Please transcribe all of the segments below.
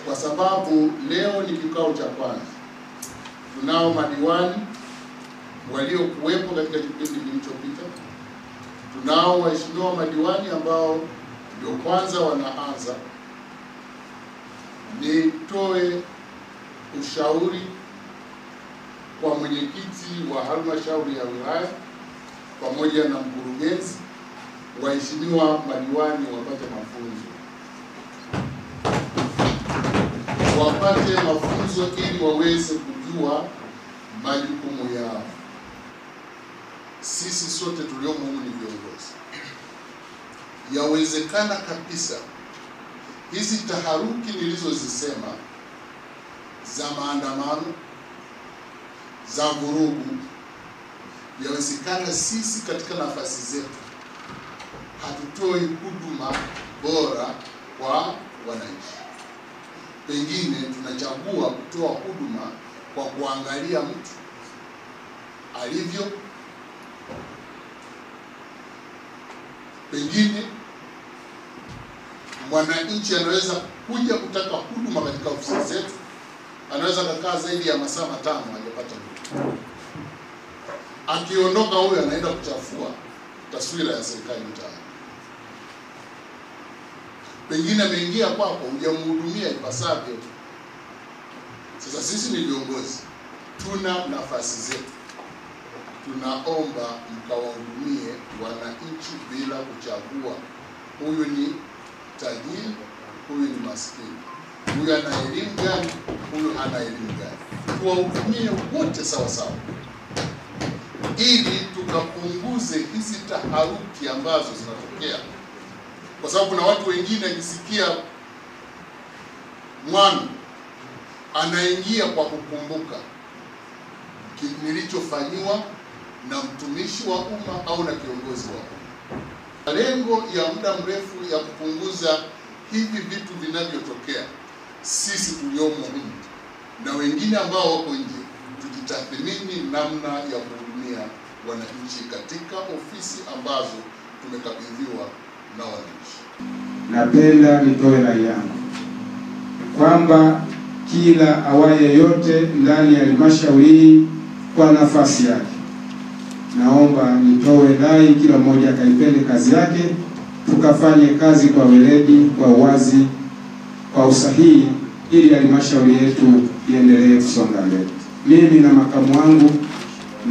kwa sababu leo ni kikao cha kwanza. Tunao madiwani waliokuwepo katika kipindi kilichopita. Tunao waheshimiwa madiwani ambao ndio kwanza wanaanza. Nitoe ushauri kwa mwenyekiti wa halmashauri ya wilaya pamoja na mkurugenzi, waheshimiwa madiwani wapate mafunzo ili waweze kujua majukumu yao. Sisi sote tuliomo humu ni viongozi. Yawezekana kabisa hizi taharuki nilizozisema za maandamano, za vurugu, yawezekana sisi katika nafasi zetu hatutoi huduma bora kwa wananchi. Pengine tunachagua kutoa huduma kwa kuangalia mtu alivyo. Pengine mwananchi anaweza kuja kutaka huduma katika ofisi zetu, anaweza kukaa zaidi ya masaa 5 hajapata huduma. Akiondoka huyo anaenda kuchafua taswira ya serikali mtaani. Pengine ameingia kwako hujamhudumia ipasavyo. Sasa sisi ni viongozi, tuna nafasi zetu. Tunaomba mkawahudumie wananchi bila kuchagua huyu ni tajiri, huyu ni maskini, huyu ana elimu gani, huyu hana elimu gani. Tuwahudumie wote sawa sawa, ili tukapunguze hizi taharuki ambazo zinatokea. Kwa sababu kuna watu wengine akisikia mwana anaingia kwa kukumbuka nilichofanywa na mtumishi wa umma au na kiongozi wa umma. Lengo ya muda mrefu ya kupunguza hivi vitu vinavyotokea, sisi tuliomo humu na wengine ambao wako nje, tujitathmini namna ya kuhudumia wananchi katika ofisi ambazo tumekabidhiwa na wananchi. Napenda nitoe rai yangu kwamba kila awaye yote ndani ya halmashauri hii kwa nafasi yake, naomba nitoe rai kila mmoja akaipende kazi yake, tukafanye kazi kwa weledi, kwa uwazi, kwa usahihi, ili halmashauri yetu iendelee kusonga mbele. Mimi na makamu wangu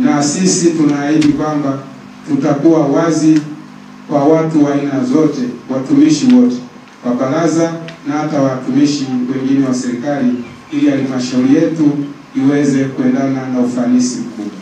na sisi tunaahidi kwamba tutakuwa wazi kwa watu wa aina zote, watumishi wote wa baraza na hata watumishi wengine wa serikali, ili halmashauri yetu iweze kuendana na ufanisi mkubwa.